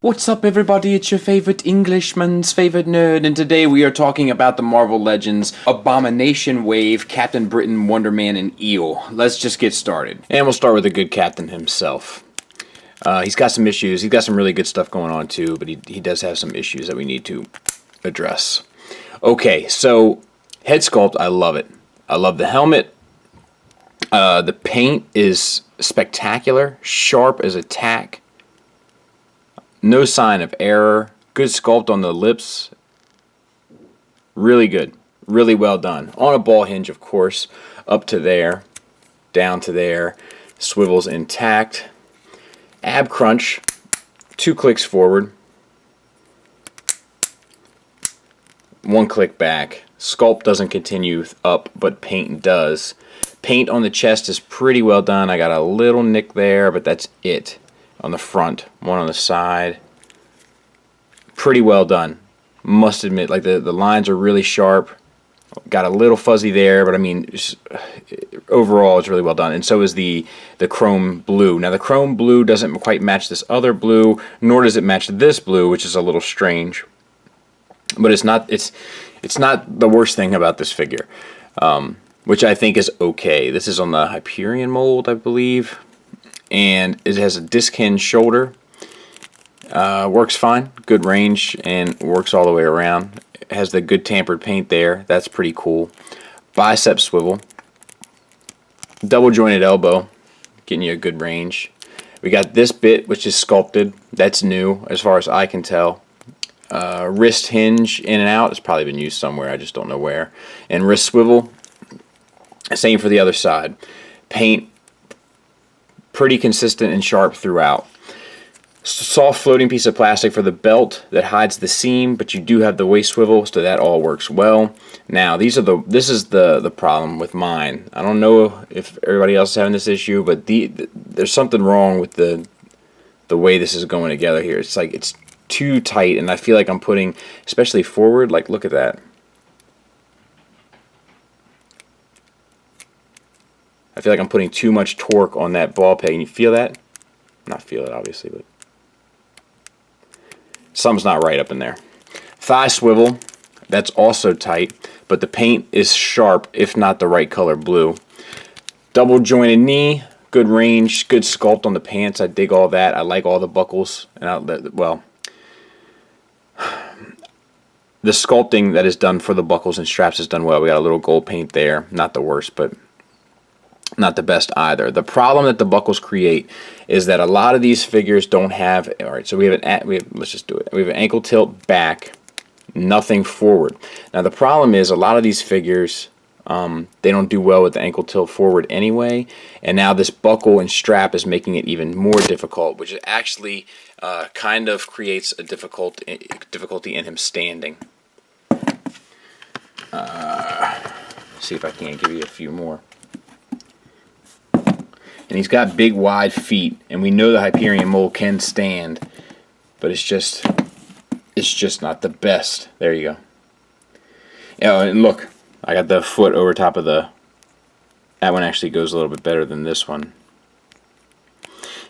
What's up, everybody? It's your favorite Englishman's favorite nerd, and today we are talking about the Marvel Legends Abomination Wave, Captain Britain, Wonderman, and Eel. Let's just get started. And we'll start with the good captain himself. He's got some issues. He's got some really good stuff going on too, but he does have some issues that we need to address. Okay, so head sculpt, I love it. I love the helmet. The paint is spectacular, sharp as a tack. No sign of error. Good sculpt on the lips. Really good. Really well done. On a ball hinge, of course. Up to there. Down to there. Swivels intact. Ab crunch. 2 clicks forward. 1 click back. Sculpt doesn't continue up, but paint does. Paint on the chest is pretty well done. I got a little nick there, but that's it. On the front, one on the side. Pretty well done. Must admit, like the lines are really sharp. Got a little fuzzy there, but I mean, overall it's really well done. And so is the chrome blue. Now the chrome blue doesn't quite match this other blue, nor does it match this blue, which is a little strange. But it's not the worst thing about this figure, which I think is okay. This is on the Hyperion mold, I believe. And it has a disc hinge shoulder. Works fine, good range, and works all the way around. It has the good tampered paint there. That's pretty cool. Bicep swivel. Double jointed elbow, getting you a good range. We got this bit, which is sculpted. That's new, as far as I can tell. Wrist hinge in and out. It's probably been used somewhere. I just don't know where. And wrist swivel. Same for the other side. Paint pretty consistent and sharp throughout. Soft floating piece of plastic for the belt that hides the seam, but you do have the waist swivel, so that all works well. Now this is the problem with mine. I don't know if everybody else is having this issue, but there's something wrong with the way this is going together here. It's like it's too tight, and I feel like I'm putting, especially forward, like look at that. I feel like I'm putting too much torque on that ball peg. And you feel that? Not feel it, obviously, but something's not right up in there. Thigh swivel, that's also tight, but the paint is sharp, if not the right color blue. Double jointed knee, good range, good sculpt on the pants. I dig all that. I like all the buckles. And well, the sculpting that is done for the buckles and straps is done well. We got a little gold paint there. Not the worst, but not the best either. The problem that the buckles create is that a lot of these figures don't have. All right, so let's just do it. We have an ankle tilt back, nothing forward. Now the problem is a lot of these figures, they don't do well with the ankle tilt forward anyway. And now this buckle and strap is making it even more difficult, which actually kind of creates a difficulty in him standing. See if I can't give you a few more. And he's got big, wide feet, and we know the Hyperion mold can stand, but it's just not the best. There you go. Yeah, and look, I got the foot over top of that one actually goes a little bit better than this one.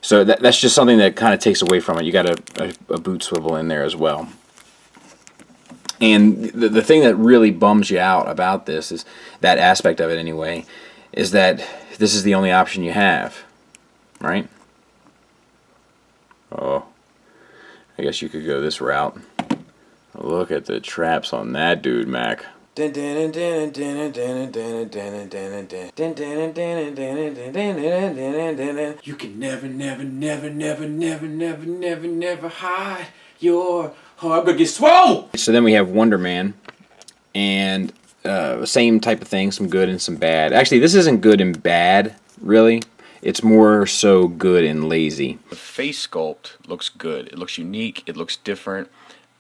So that's just something that kind of takes away from it. You got a boot swivel in there as well. And the thing that really bums you out about this is that aspect of it anyway, is that this is the only option you have, right? Oh, I guess you could go this route. Look at the traps on that dude, Mac. You can never hide your heart, but get swole. So then we have Wonderman, and same type of thing, some good and some bad. Actually, this isn't good and bad, really. It's more so good and lazy. The face sculpt looks good. It looks unique. It looks different.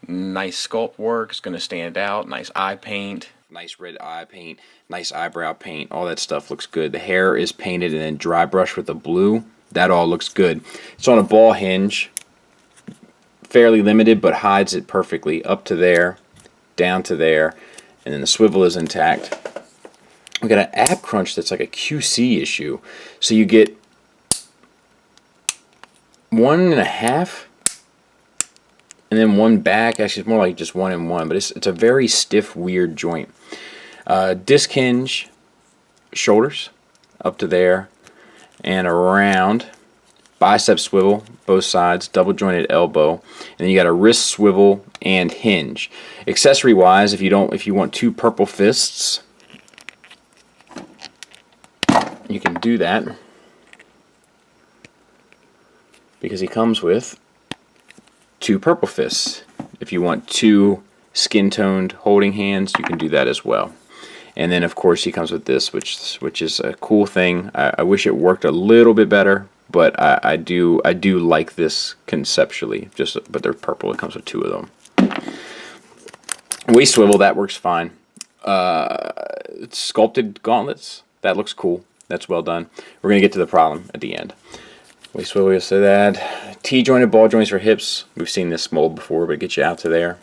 Nice sculpt work. It's going to stand out. Nice eye paint. Nice red eye paint. Nice eyebrow paint. All that stuff looks good. The hair is painted and then dry brushed with the blue. That all looks good. It's on a ball hinge. Fairly limited, but hides it perfectly. Up to there. Down to there. And then the swivel is intact. We got an ab crunch that's like a QC issue. So you get 1.5 and then one back. Actually, it's more like just one and one, but it's a very stiff, weird joint. Disc hinge, shoulders up to there and around. Bicep swivel, both sides, double jointed elbow, and then you got a wrist swivel and hinge. Accessory wise, if you want two purple fists, you can do that, because he comes with two purple fists. If you want two skin-toned holding hands, you can do that as well. And then of course he comes with this, which is a cool thing. I wish it worked a little bit better, but I do like this conceptually. But they're purple. It comes with two of them. Waist swivel, that works fine. Sculpted gauntlets, that looks cool. That's well done. We're gonna get to the problem at the end. Waist swivel, you'll say that. T-jointed ball joints for hips. We've seen this mold before, but it gets you out to there,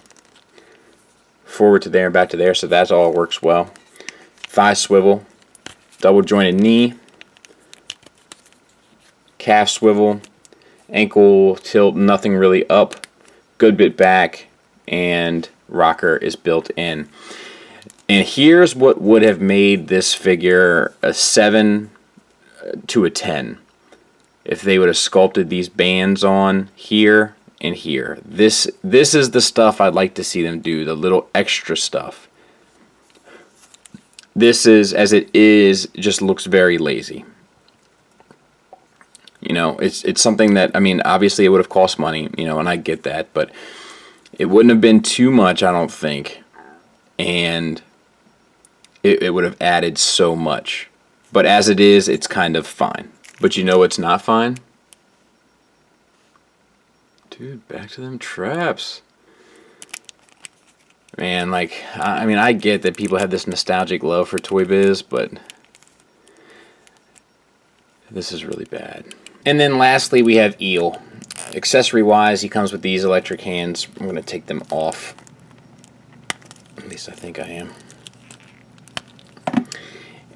forward to there, and back to there. So that all works well. Thigh swivel, double jointed knee, calf swivel, ankle tilt, nothing really up, good bit back, and rocker is built in. And here's what would have made this figure a 7 to a 10 if they would have sculpted these bands on here and here. This is the stuff I'd like to see them do, the little extra stuff. This is, as it is, just looks very lazy. You know, it's something that, I mean, obviously it would have cost money, you know, and I get that, but it wouldn't have been too much, I don't think, and it would have added so much. But as it is, it's kind of fine. But you know it's not fine? Dude, back to them traps. Man, like, I mean, I get that people have this nostalgic love for Toy Biz, but this is really bad. And then lastly, we have Eel. Accessory-wise, he comes with these electric hands. I'm going to take them off. At least I think I am.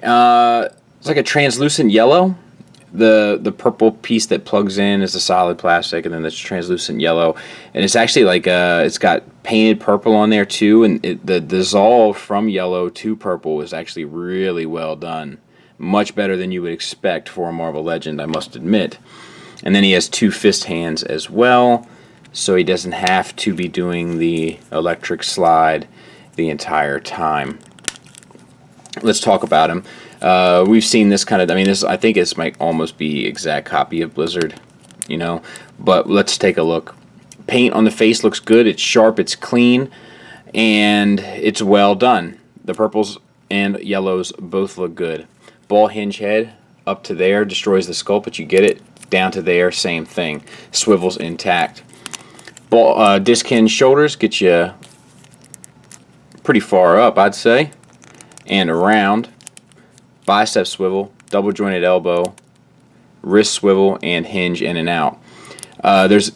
It's like a translucent yellow. The purple piece that plugs in is the solid plastic, and then it's translucent yellow, and it's actually like it's got painted purple on there too, and the dissolve from yellow to purple is actually really well done, much better than you would expect for a Marvel Legend, I must admit. And then he has two fist hands as well, so he doesn't have to be doing the electric slide the entire time. Let's talk about him. We've seen this kind of, I mean, this, I think this might almost be exact copy of Blizzard, you know, but let's take a look. Paint on the face looks good. It's sharp, it's clean, and it's well done. The purples and yellows both look good. Ball hinge head up to there destroys the sculpt, but you get it down to there, same thing. Swivels intact. Ball disc hinge shoulders get you pretty far up, I'd say, and around. Bicep swivel, double jointed elbow, wrist swivel, and hinge in and out. There's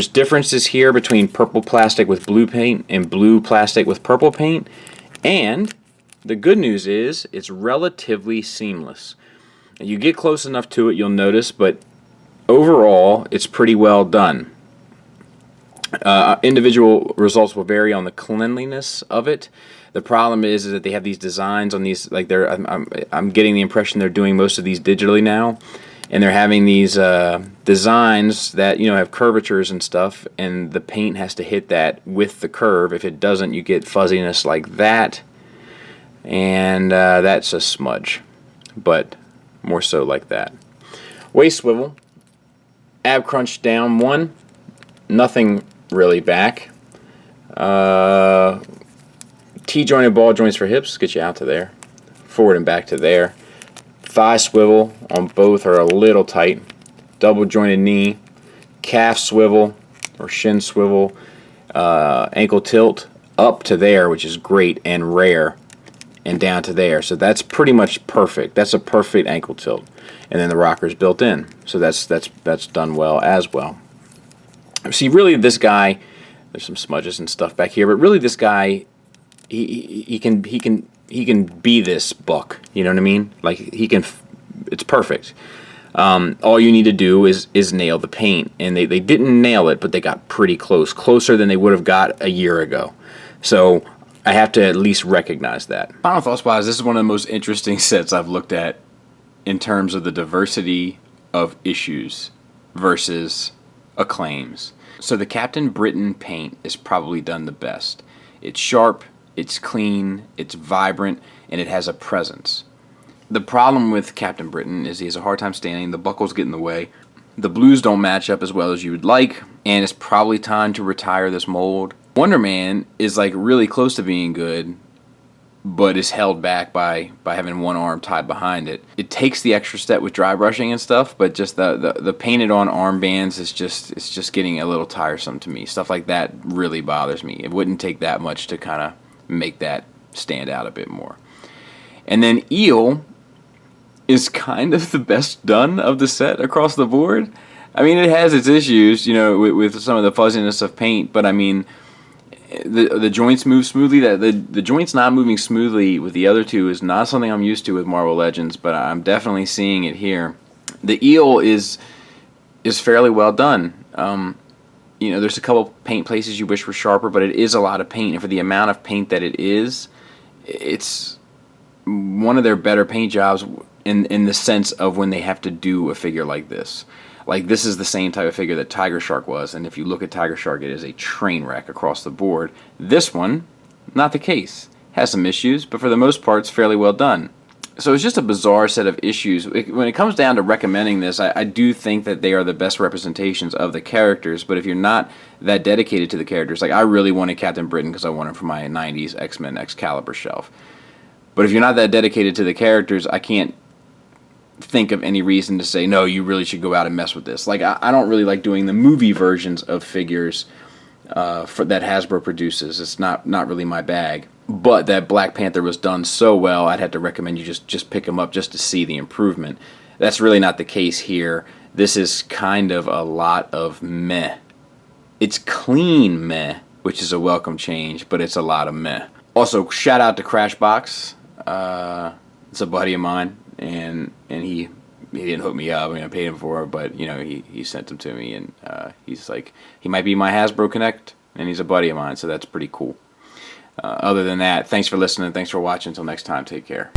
differences here between purple plastic with blue paint and blue plastic with purple paint, and the good news is it's relatively seamless. You get close enough to it, you'll notice, but overall it's pretty well done. Individual results will vary on the cleanliness of it. The problem is that they have these designs on these, like I'm getting the impression they're doing most of these digitally now, and they're having these designs that, you know, have curvatures and stuff, and the paint has to hit that with the curve. If it doesn't, you get fuzziness like that, and that's a smudge, but more so like that. Waist swivel, ab crunch down one, nothing really back. T-jointed ball joints for hips, get you out to there, forward and back to there. Thigh swivel on both are a little tight. Double jointed knee, calf swivel or shin swivel, ankle tilt up to there, which is great and rare, and down to there. So that's pretty much perfect. That's a perfect ankle tilt. And then the rocker's built in, so that's done well as well. See, really, this guy, there's some smudges and stuff back here, but really, this guy, he can be this buck. You know what I mean? Like, he can. It's perfect. All you need to do is nail the paint. And they didn't nail it, but they got pretty close. Closer than they would have got a year ago. So I have to at least recognize that. Final thoughts-wise, this is one of the most interesting sets I've looked at in terms of the diversity of issues versus acclaims. So the Captain Britain paint is probably done the best. It's sharp, it's clean, it's vibrant, and it has a presence. The problem with Captain Britain is he has a hard time standing, the buckles get in the way, the blues don't match up as well as you would like, and it's probably time to retire this mold. Wonderman is like really close to being good, but is held back by having one arm tied behind it. It takes the extra step with dry brushing and stuff, but just the painted on armbands is just getting a little tiresome to me. Stuff like that really bothers me. It wouldn't take that much to kind of make that stand out a bit more. And then Eel is kind of the best done of the set across the board. I mean, it has its issues, you know, with some of the fuzziness of paint, but I mean, the joints move smoothly. The joints not moving smoothly with the other two is not something I'm used to with Marvel Legends, but I'm definitely seeing it here. The Eel is fairly well done. You know, there's a couple paint places you wish were sharper, but it is a lot of paint, and for the amount of paint that it is, it's one of their better paint jobs in the sense of when they have to do a figure like this. Like, this is the same type of figure that Tiger Shark was, and if you look at Tiger Shark, it is a train wreck across the board. This one, not the case. Has some issues, but for the most part, it's fairly well done. So it's just a bizarre set of issues. When it comes down to recommending this, I do think that they are the best representations of the characters, but if you're not that dedicated to the characters, like I really wanted Captain Britain because I wanted him for my 90s X-Men Excalibur shelf. But if you're not that dedicated to the characters, I can't think of any reason to say, no, you really should go out and mess with this. Like, I don't really like doing the movie versions of figures that Hasbro produces. It's not really my bag. But that Black Panther was done so well, I'd have to recommend you just pick them up just to see the improvement. That's really not the case here. This is kind of a lot of meh. It's clean meh, which is a welcome change, but it's a lot of meh. Also, shout out to Crashbox. It's a buddy of mine. And he didn't hook me up. I mean, I paid him for it, but you know, he sent them to me, and he's like, he might be my Hasbro Connect, and he's a buddy of mine, so that's pretty cool. Other than that, thanks for listening, thanks for watching. Until next time, take care.